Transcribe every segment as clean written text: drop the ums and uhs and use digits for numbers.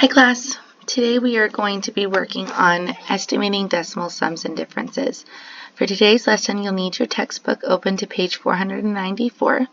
Hi class, today we are going to be working on estimating decimal sums and differences. For today's lesson, you'll need your textbook open to page 494.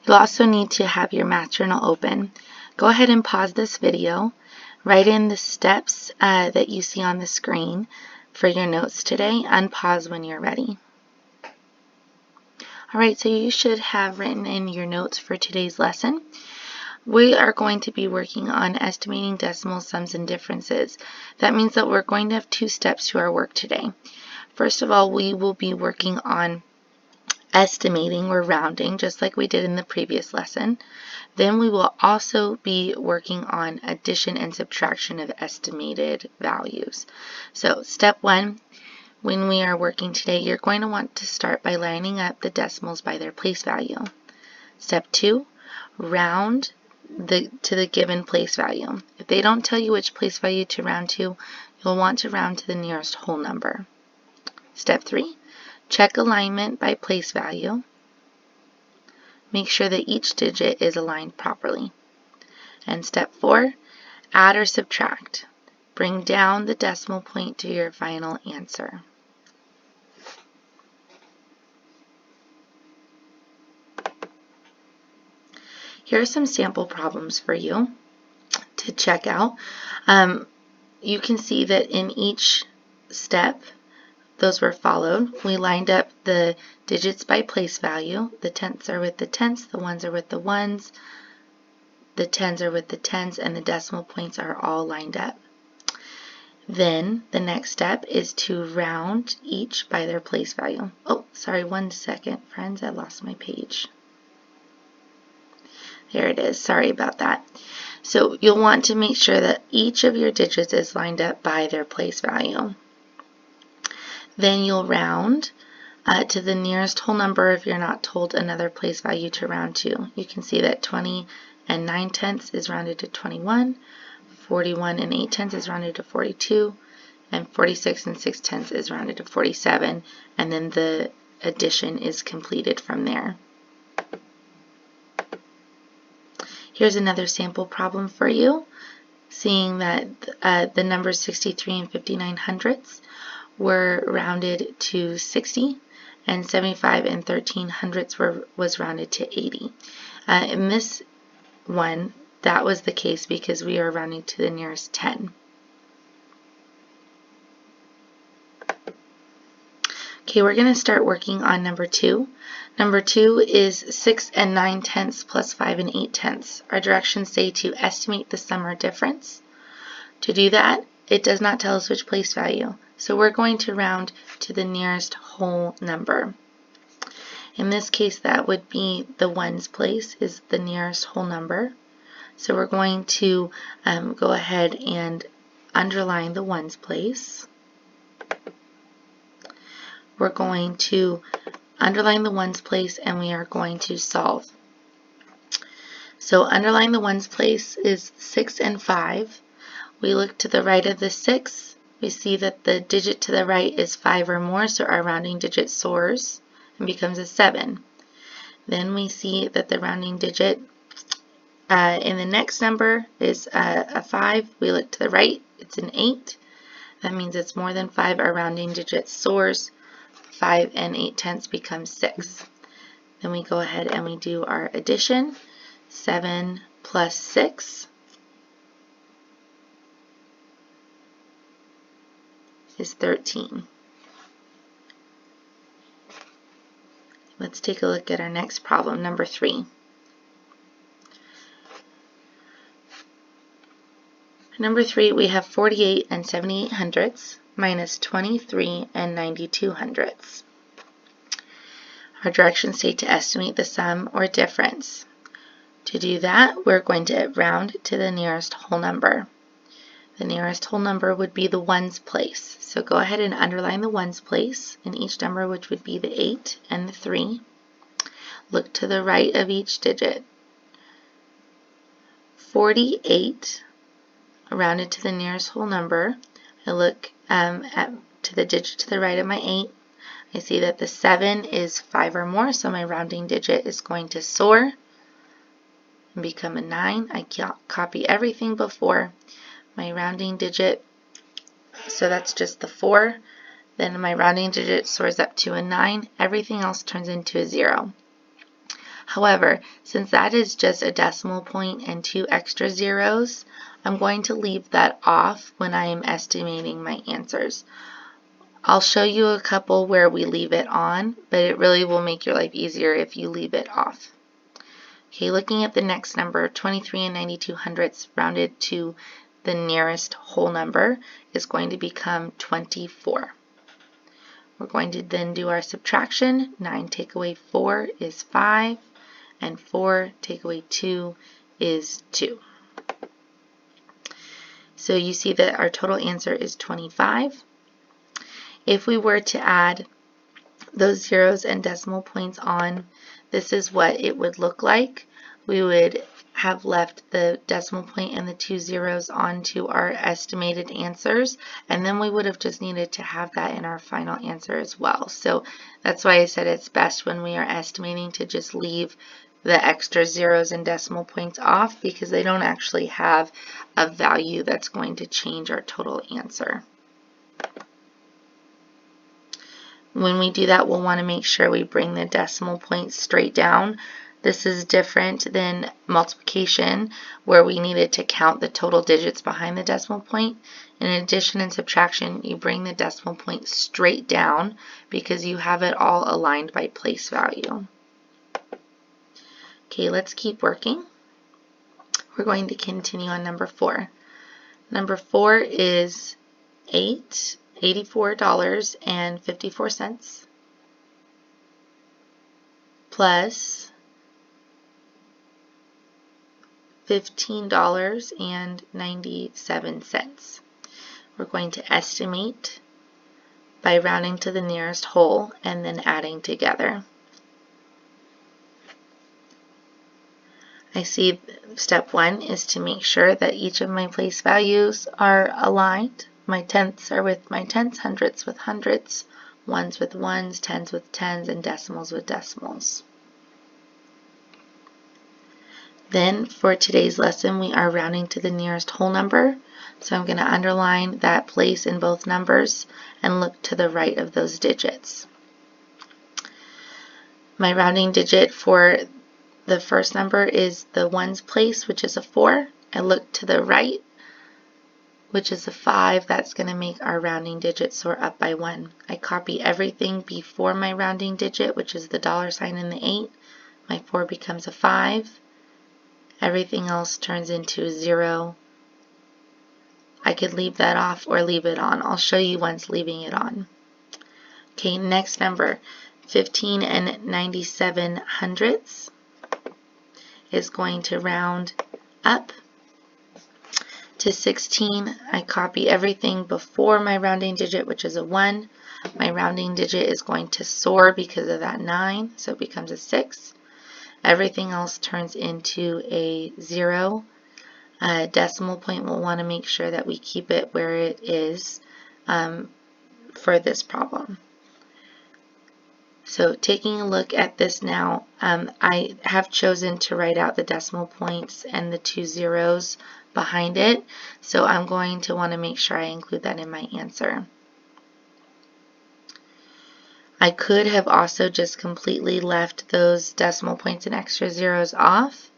You'll also need to have your math journal open. Go ahead and pause this video, write in the steps that you see on the screen for your notes today, unpause when you're ready. Alright, so you should have written in your notes for today's lesson. We are going to be working on estimating decimal sums and differences. That means that we're going to have two steps to our work today. First of all, we will be working on estimating or rounding, just like we did in the previous lesson. Then we will also be working on addition and subtraction of estimated values. So step one, when we are working today, you're going to want to start by lining up the decimals by their place value. Step two, round to the given place value. If they don't tell you which place value to round to, you'll want to round to the nearest whole number. Step 3, check alignment by place value. Make sure that each digit is aligned properly. And step 4, add or subtract. Bring down the decimal point to your final answer. Here are some sample problems for you to check out. You can see that in each step, those were followed. We lined up the digits by place value. The tenths are with the tenths, the ones are with the ones, the tens are with the tens, and the decimal points are all lined up. Then the next step is to round each by their place value. Oh, sorry, 1 second, friends, I lost my page. There it is. Sorry about that. So you'll want to make sure that each of your digits is lined up by their place value. Then you'll round to the nearest whole number if you're not told another place value to round to. You can see that 20 and 9/10 is rounded to 21, 41 and 8/10 is rounded to 42, and 46 and 6/10 is rounded to 47, and then the addition is completed from there. Here's another sample problem for you, seeing that the numbers 63 and 59/100 were rounded to 60, and 75 and 13/100 was rounded to 80. In this one, that was the case because we are rounding to the nearest 10. Okay, we're going to start working on number 2. Number 2 is 6 and 9/10 plus 5 and 8/10. Our directions say to estimate the sum or difference. To do that, it does not tell us which place value, so we're going to round to the nearest whole number. In this case, that would be the ones place is the nearest whole number. So we're going to go ahead and underline the ones place. We're going to underline the ones place and we are going to solve. So underline the ones place is 6 and 5. We look to the right of the 6. We see that the digit to the right is 5 or more, so our rounding digit soars and becomes a 7. Then we see that the rounding digit in the next number is a 5. We look to the right, it's an 8. That means it's more than 5. Our rounding digit soars. 5 and 8/10 becomes 6. Then we go ahead and we do our addition. 7 plus 6 is 13. Let's take a look at our next problem, number 3. Number 3, we have 48 and 78/100 minus 23 and 92/100. Our directions say to estimate the sum or difference. To do that, we're going to round to the nearest whole number. The nearest whole number would be the ones place. So go ahead and underline the ones place in each number, which would be the 8 and the 3. Look to the right of each digit. 48, rounded to the nearest whole number. I look to the digit to the right of my 8. I see that the 7 is 5 or more, so my rounding digit is going to soar and become a 9. I copy everything before. my rounding digit, so that's just the 4. Then my rounding digit soars up to a 9. Everything else turns into a 0. However, since that is just a decimal point and 2 extra zeros, I'm going to leave that off when I am estimating my answers. I'll show you a couple where we leave it on, but it really will make your life easier if you leave it off. Okay, looking at the next number, 23 and 92 hundredths rounded to the nearest whole number is going to become 24. We're going to then do our subtraction. 9 take away 4 is 5, and 4 take away 2 is 2. So you see that our total answer is 25. If we were to add those zeros and decimal points on, this is what it would look like. We would have left the decimal point and the 2 zeros onto our estimated answers, and then we would have just needed to have that in our final answer as well. So that's why I said it's best when we are estimating to just leave the extra zeros and decimal points off, because they don't actually have a value that's going to change our total answer. When we do that, we'll want to make sure we bring the decimal points straight down. This is different than multiplication, where we needed to count the total digits behind the decimal point. In addition and subtraction, you bring the decimal point straight down because you have it all aligned by place value. Okay, let's keep working. We're going to continue on number 4. Number 4 is $84.54 plus $15.97. We're going to estimate by rounding to the nearest whole and then adding together. I see step 1 is to make sure that each of my place values are aligned. My tenths are with my tenths, hundredths with hundredths, ones with ones, tens with tens, and decimals with decimals. Then for today's lesson, we are rounding to the nearest whole number. So I'm going to underline that place in both numbers and look to the right of those digits. My rounding digit for the first number is the ones place, which is a 4. I look to the right, which is a 5. That's going to make our rounding digit soar up by 1. I copy everything before my rounding digit, which is the $sign and the 8. My 4 becomes a 5. Everything else turns into a 0. I could leave that off or leave it on. I'll show you once leaving it on. Okay, next number, 15 and 97 hundredths is going to round up to 16. I copy everything before my rounding digit, which is a 1. My rounding digit is going to soar because of that 9, so it becomes a 6. Everything else turns into a 0. Decimal point, we'll want to make sure that we keep it where it is for this problem. So taking a look at this now, I have chosen to write out the decimal points and the 2 zeros behind it, so I'm going to want to make sure I include that in my answer. I could have also just completely left those decimal points and extra zeros off,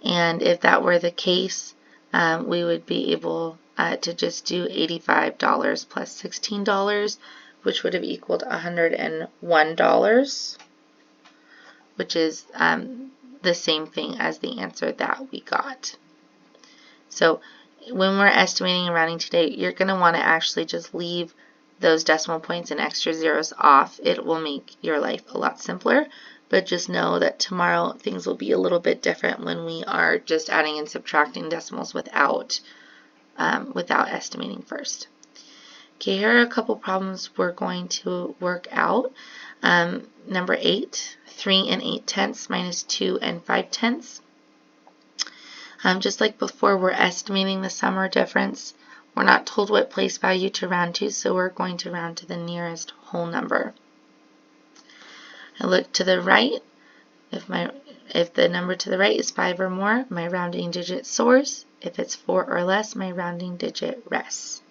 and if that were the case, we would be able to just do $85 plus $16, which would have equaled $101, which is the same thing as the answer that we got. So when we're estimating and rounding today, you're going to want to actually just leave those decimal points and extra zeros off. It will make your life a lot simpler, but just know that tomorrow things will be a little bit different when we are just adding and subtracting decimals without estimating first. Okay, here are a couple problems we're going to work out. Number 8, 3 and 8 tenths minus 2 and 5 tenths. Just like before, we're estimating the sum or difference. We're not told what place value to round to, so we're going to round to the nearest whole number. I look to the right. If my If the number to the right is 5 or more, my rounding digit soars. If it's 4 or less, my rounding digit rests.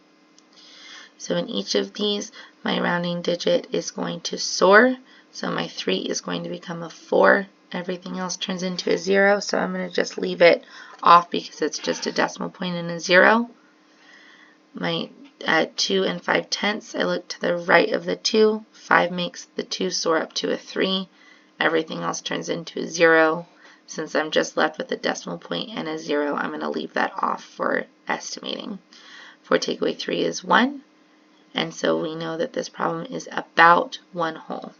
So in each of these, my rounding digit is going to soar. So my 3 is going to become a 4. Everything else turns into a 0, so I'm going to just leave it off because it's just a decimal point and a 0. My 2 and 5/10, I look to the right of the 2. 5 makes the 2 soar up to a 3. Everything else turns into a 0. Since I'm just left with a decimal point and a 0, I'm going to leave that off for estimating. 4 take away 3 is 1. And so we know that this problem is about 1 whole.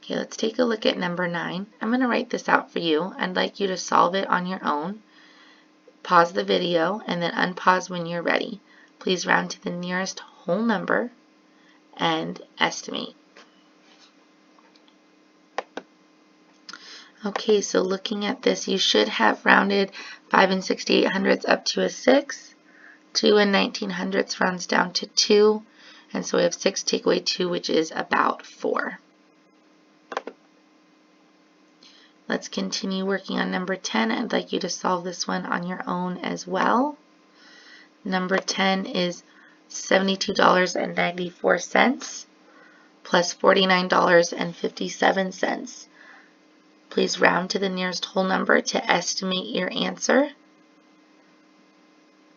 Okay, let's take a look at number 9. I'm going to write this out for you. I'd like you to solve it on your own. Pause the video and then unpause when you're ready. Please round to the nearest whole number and estimate. Okay, so looking at this, you should have rounded 5 and 6800ths up to a 6. 2 and 1900ths rounds down to 2. And so we have 6 take away 2, which is about 4. Let's continue working on number 10. I'd like you to solve this one on your own as well. Number 10 is $72.94 plus $49.57. Please round to the nearest whole number to estimate your answer.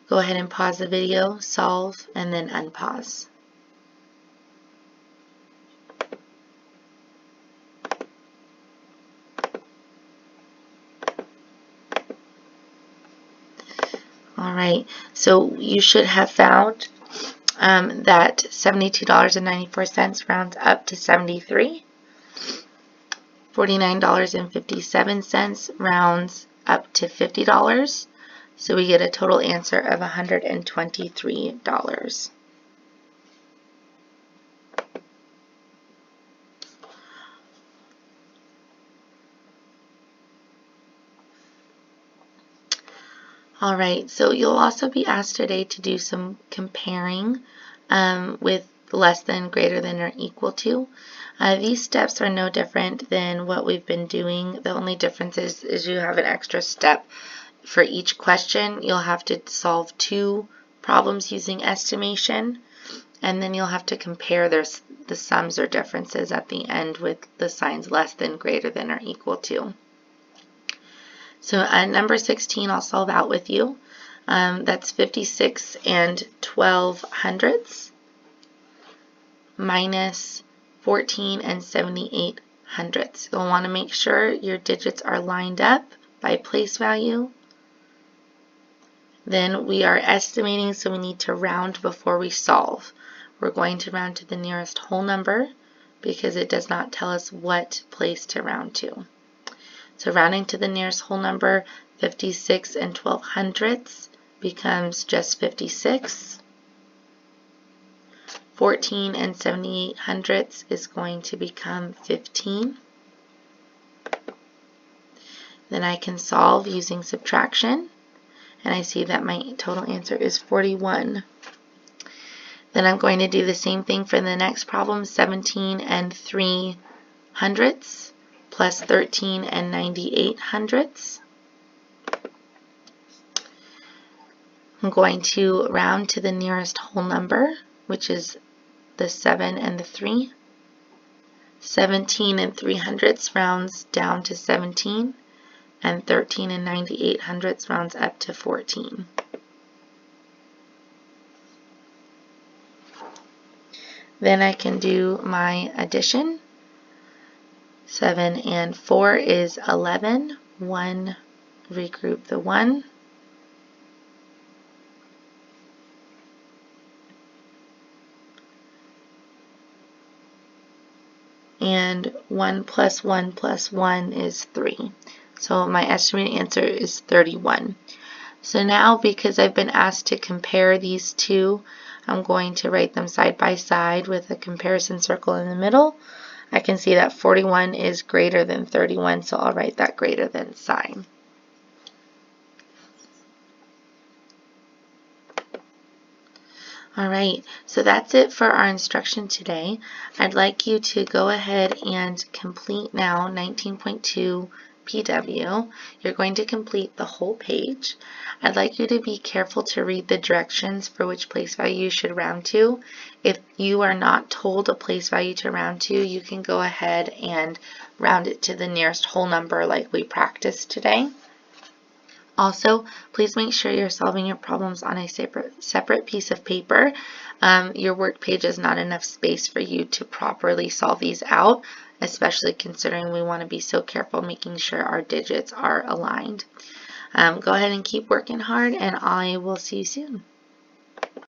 Go ahead and pause the video, solve, and then unpause. Alright, so you should have found that $72.94 rounds up to 73. $49.57 rounds up to $50. So we get a total answer of $123. Alright, so you'll also be asked today to do some comparing with less than, greater than, or equal to. These steps are no different than what we've been doing. The only difference is you have an extra step for each question. You'll have to solve 2 problems using estimation, and then you'll have to compare the sums or differences at the end with the signs less than, greater than, or equal to. So number 16 I'll solve out with you. That's 56 and 1200ths minus 14 and 7800ths. You'll want to make sure your digits are lined up by place value. Then we are estimating, so we need to round before we solve. We're going to round to the nearest whole number because it does not tell us what place to round to. So rounding to the nearest whole number, 56 and 1200ths becomes just 56. 14 and 7800ths is going to become 15. Then I can solve using subtraction, and I see that my total answer is 41. Then I'm going to do the same thing for the next problem, 17 and 300ths. Plus 13 and 9800ths. I'm going to round to the nearest whole number, which is the 7 and the 3. 17 and 300ths rounds down to 17, and 13 and 9800ths rounds up to 14. Then I can do my addition. 7 and 4 is 11. 1, regroup the 1. And 1 plus 1 plus 1 is 3. So my estimated answer is 31. So now, because I've been asked to compare these two, I'm going to write them side by side with a comparison circle in the middle. I can see that 41 is greater than 31, so I'll write that greater than sign. Alright, so that's it for our instruction today. I'd like you to go ahead and complete now 19.2 PW. You're going to complete the whole page. I'd like you to be careful to read the directions for which place value you should round to. If you are not told a place value to round to, you can go ahead and round it to the nearest whole number like we practiced today. Also, please make sure you're solving your problems on a separate piece of paper. Your work page is not enough space for you to properly solve these out, especially considering we want to be so careful making sure our digits are aligned. Go ahead and keep working hard, and I will see you soon.